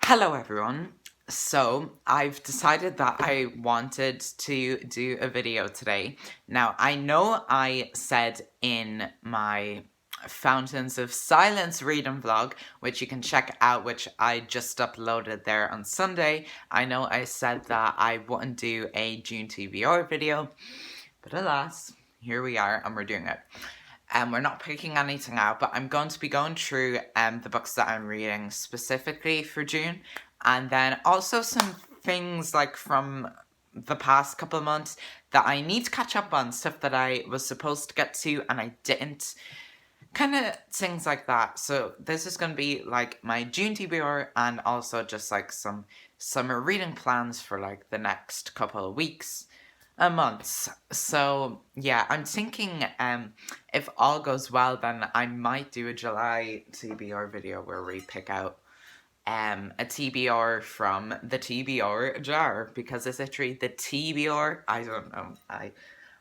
Hello everyone. So I've decided that I wanted to do a video today. Now I know I said in my Fountains of Silence reading vlog, which you can check out, which I just uploaded there on Sunday. I know I said that I wouldn't do a June TBR video, but alas, here we are and we're doing it. We're not picking anything out, but I'm going to be going through the books that I'm reading specifically for June, and then also some things like from the past couple of months that I need to catch up on, stuff that I was supposed to get to and I didn't. Kind of things like that. So this is going to be like my June TBR and also just like some summer reading plans for like the next couple of weeks and months. So yeah, I'm thinking if all goes well, then I might do a July TBR video where we pick out a TBR from the TBR jar, because it's literally the TBR. I don't know.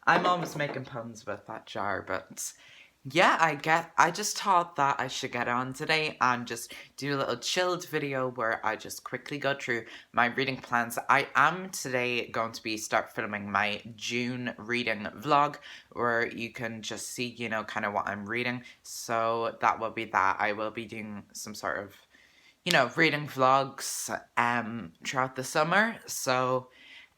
I'm almost making puns with that jar, but yeah, I just thought that I should get on today and just do a little chilled video where I just quickly go through my reading plans. I am today going to start filming my June reading vlog where you can just see, you know, kind of what I'm reading. So that will be that. I will be doing some sort of, you know, reading vlogs throughout the summer. So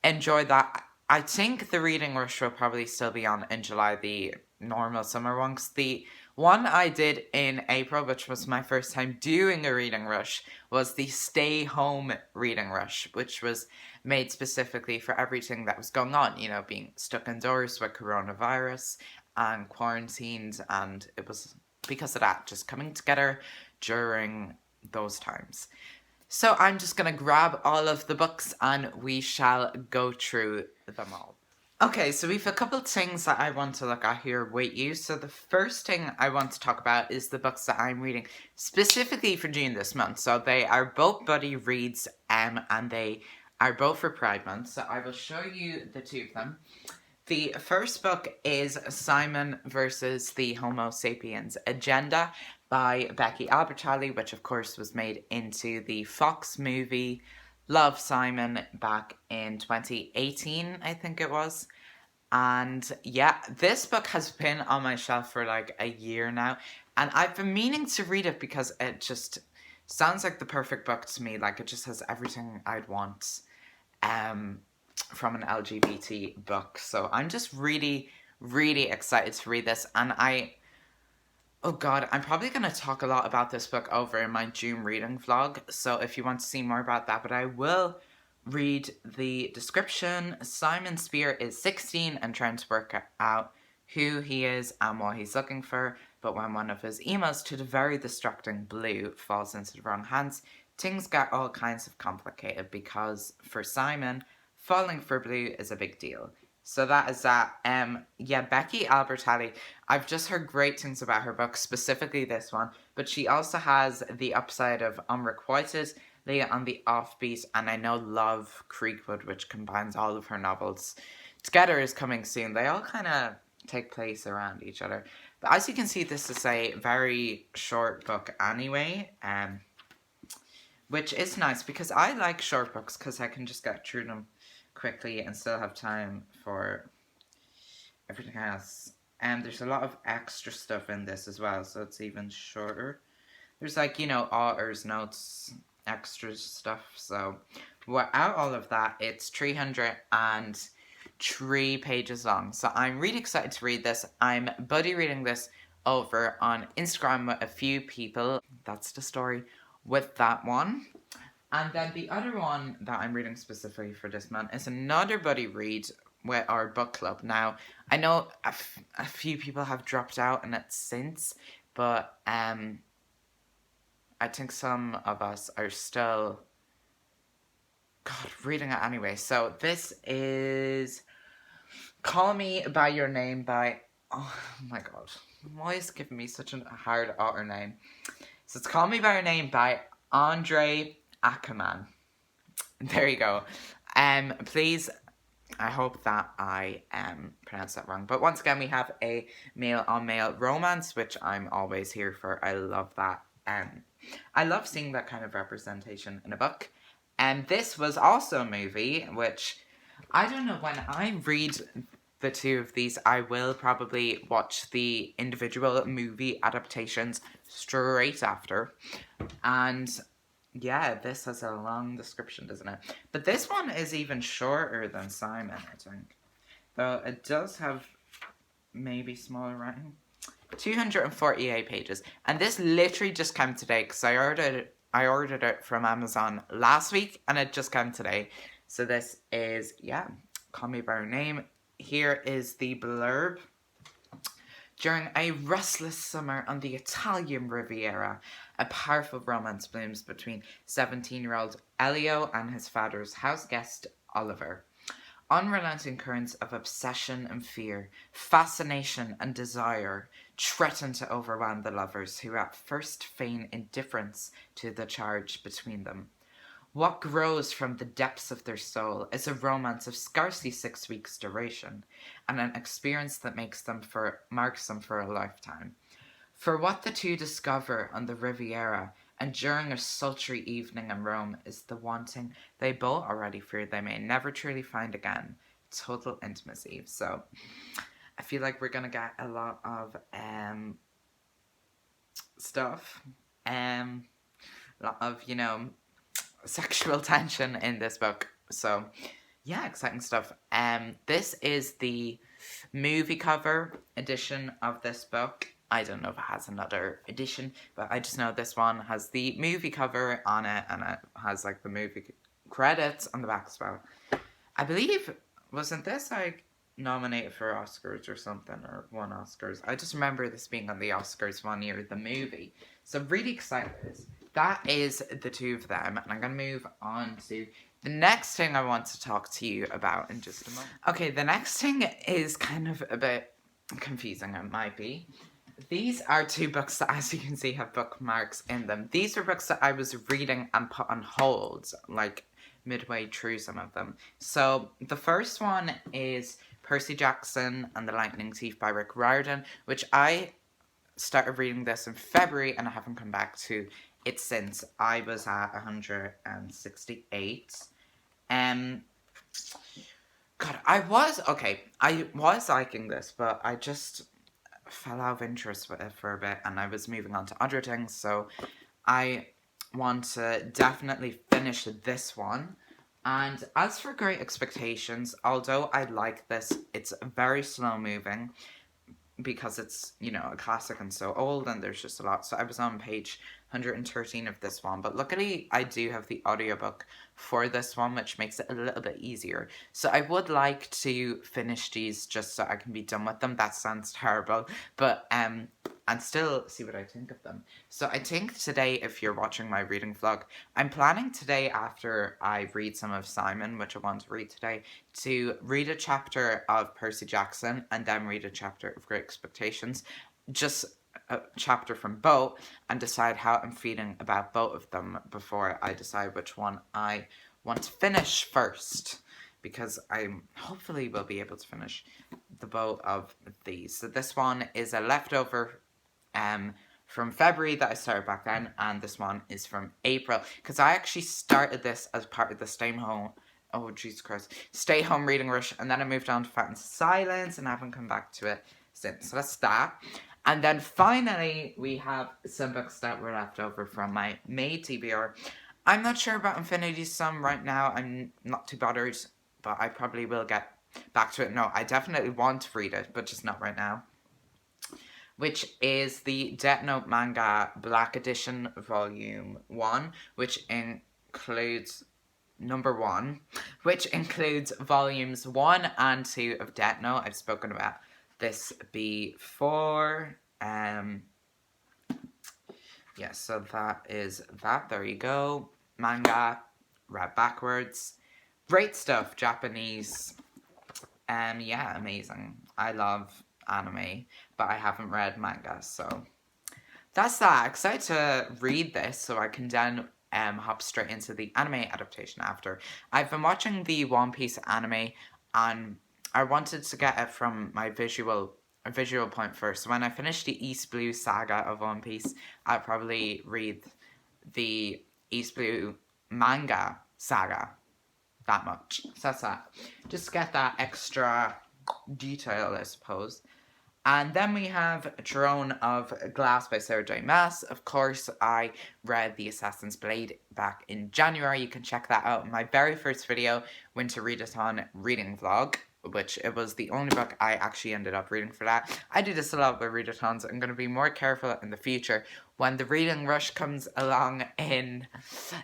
enjoy that. I think the reading rush will probably still be on in July, the normal summer one, 'cause the one I did in April, which was my first time doing a reading rush, was the stay home reading rush, which was made specifically for everything that was going on, you know, being stuck indoors with coronavirus and quarantined, and it was because of that, just coming together during those times. So I'm just going to grab all of the books and we shall go through them all. Okay, so we've a couple of things that I want to look at here with you. So the first thing I want to talk about is the books that I'm reading specifically for June this month. So they are both buddy reads and they are both for Pride Month. So I will show you the two of them. The first book is Simon versus the Homo sapiens Agenda by Becky Albertalli, which of course was made into the Fox movie Love, Simon back in 2018, I think it was. And yeah, this book has been on my shelf for like a year now, and I've been meaning to read it because it just sounds like the perfect book to me. Like, it just has everything I'd want from an LGBT book. So I'm just really, really excited to read this. And oh god, I'm probably going to talk a lot about this book over in my June reading vlog. So if you want to see more about that, but I will read the description. Simon Spear is 16 and trying to work out who he is and what he's looking for. But when one of his emails to the very distracting Blue falls into the wrong hands, things get all kinds of complicated, because for Simon, falling for Blue is a big deal. So that is that. Yeah, Becky Albertalli, I've just heard great things about her book, specifically this one, but she also has The Upside of Unrequited, Leah on the Offbeat, and I know Love Creekwood, which combines all of her novels together, is coming soon. They all kind of take place around each other. But as you can see, this is a very short book anyway, which is nice because I like short books because I can just get through them quickly and still have time for everything else. And there's a lot of extra stuff in this as well, so it's even shorter. There's like, you know, author's notes, extra stuff. So without all of that, it's 303 pages long. So I'm really excited to read this. I'm buddy reading this over on Instagram with a few people. That's the story with that one. And then the other one that I'm reading specifically for this month is another buddy read with our book club. Now, I know a few people have dropped out in it since, but I think some of us are still, reading it anyway. So this is Call Me By Your Name by, oh my god, why is it giving me such a hard author name? So it's Call Me By Your Name by Andre Ackerman. There you go. Please, I hope that I pronounced that wrong. But once again, we have a male-on-male romance, which I'm always here for. I love that. I love seeing that kind of representation in a book. And this was also a movie, which I don't know, when I read the two of these, I will probably watch the individual movie adaptations straight after. And yeah, this has a long description, doesn't it? But this one is even shorter than Simon, I think. Though it does have maybe smaller writing. 248 pages. And this literally just came today because I ordered it from Amazon last week and it just came today. So this is, yeah, Call Me By Your Name. Here is the blurb. During a restless summer on the Italian Riviera, a powerful romance blooms between 17-year-old Elio and his father's house guest, Oliver. Unrelenting currents of obsession and fear, fascination and desire threaten to overwhelm the lovers who at first feign indifference to the charge between them. What grows from the depths of their soul is a romance of scarcely 6 weeks' duration, and an experience that marks them for a lifetime. For what the two discover on the Riviera and during a sultry evening in Rome is the wanting they both already fear they may never truly find again: total intimacy. So I feel like we're gonna get a lot of stuff, a lot of sexual tension in this book. So yeah, exciting stuff. This is the movie cover edition of this book. I don't know if it has another edition, but I just know this one has the movie cover on it, and it has like the movie credits on the back as well. I believe, wasn't this like nominated for Oscars or something, or won Oscars? I just remember this being on the Oscars one year, the movie. So I'm really excited. That is the two of them, and I'm going to move on to the next thing I want to talk to you about in just a moment. Okay, the next thing is kind of a bit confusing, it might be. These are two books that, as you can see, have bookmarks in them. These are books that I was reading and put on hold, like midway through some of them. So the first one is Percy Jackson and the Lightning Thief by Rick Riordan, which I started reading this in February and I haven't come back to it since. I was at 168. God, I was liking this, but I just fell out of interest with it for a bit and I was moving on to other things, so I want to definitely finish this one. And as for Great Expectations, although I like this, it's very slow moving because it's, a classic and so old and there's just a lot. So I was on page 113 of this one, but luckily I do have the audiobook for this one, which makes it a little bit easier. So I would like to finish these just so I can be done with them. That sounds terrible, but and still see what I think of them. So I think today, if you're watching my reading vlog, I'm planning today, after I read some of Simon, which I want to read today, to read a chapter of Percy Jackson and then read a chapter of Great Expectations, just a chapter from both, and decide how I'm feeling about both of them before I decide which one I want to finish first, because I hopefully will be able to finish the both of these. So this one is a leftover from February that I started back then, and this one is from April, because I actually started this as part of the stay home reading rush, and then I moved on to Fat and Silence and I haven't come back to it since. So that's that. And then finally we have some books that were left over from my May TBR. I'm not sure about Infinity Sum right now. I'm not too bothered, but I probably will get back to it. No, I definitely want to read it, but just not right now. Which is the Death Note Manga Black Edition Volume 1, which includes number 1, which includes volumes 1 and 2 of Death Note. I've spoken about this before. Yeah, so that is that. There you go. Manga, read backwards. Great stuff, Japanese. Yeah, amazing. I love anime, but I haven't read manga, so that's that. Excited to read this so I can then hop straight into the anime adaptation after. I've been watching the One Piece anime and I wanted to get it from my visual point first. So when I finish the East Blue saga of One Piece, I'll probably read the East Blue manga saga that much. So that's that. Just get that extra detail, I suppose. And then we have Throne of Glass by Sarah J. Maas. Of course, I read The Assassin's Blade back in January. You can check that out in my very first video, Winter Readathon reading vlog, which it was the only book I actually ended up reading for that. I do this a lot with readathons. I'm going to be more careful in the future. When the reading rush comes along in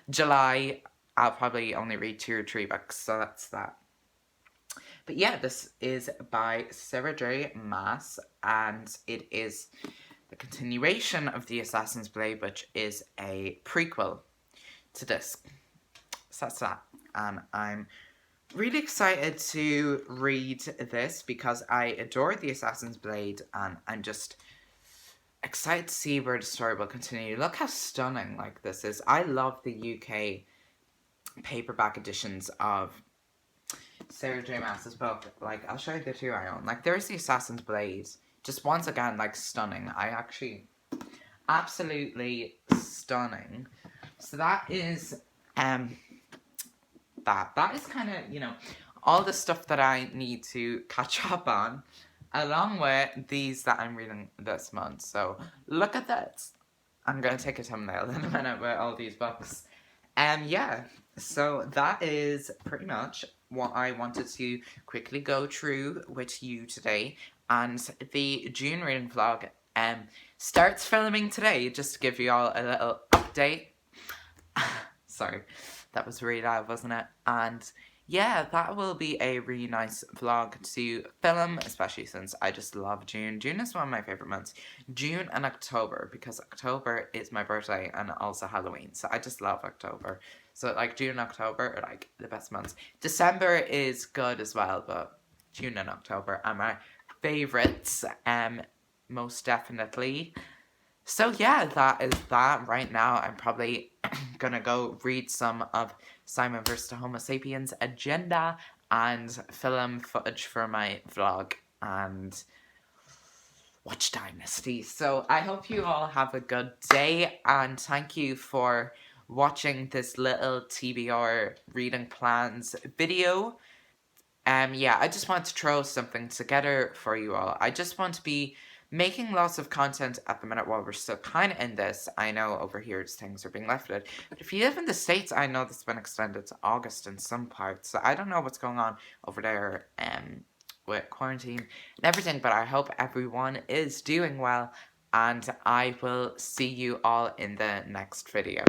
July, I'll probably only read 2 or 3 books, so that's that. But yeah, this is by Sarah J. Maas, and it is the continuation of The Assassin's Blade, which is a prequel to this. So that's that. And I'm really excited to read this because I adore The Assassin's Blade, and I'm just excited to see where the story will continue. Look how stunning this is. I love the UK paperback editions of Sarah J. Maas's book. I'll show you the 2 I own. There's The Assassin's Blade. Just once again, stunning. I actually... absolutely stunning. So that is... that is kind of, all the stuff that I need to catch up on, along with these that I'm reading this month. So, look at this. I'm going to take a thumbnail in a minute with all these books. Yeah, so that is pretty much what I wanted to quickly go through with you today. And the June reading vlog starts filming today, just to give you all a little update. Sorry, that was really loud, wasn't it? And yeah, that will be a really nice vlog to film, especially since I just love June. June is one of my favourite months. June and October, because October is my birthday and also Halloween. So I just love October. So June and October are the best months. December is good as well, but June and October are my favourites, most definitely. So yeah, that is that. Right now, I'm probably gonna go read some of Simon vs. the Homo Sapiens agenda and film footage for my vlog and watch Dynasty. So I hope you all have a good day, and thank you for watching this little TBR reading plans video. Yeah, I just want to throw something together for you all. I just want to be making lots of content at the minute while we're still kind of in this. I know over here things are being lifted, but if you live in the States, I know this has been extended to August in some parts, so I don't know what's going on over there with quarantine and everything, but I hope everyone is doing well, and I will see you all in the next video.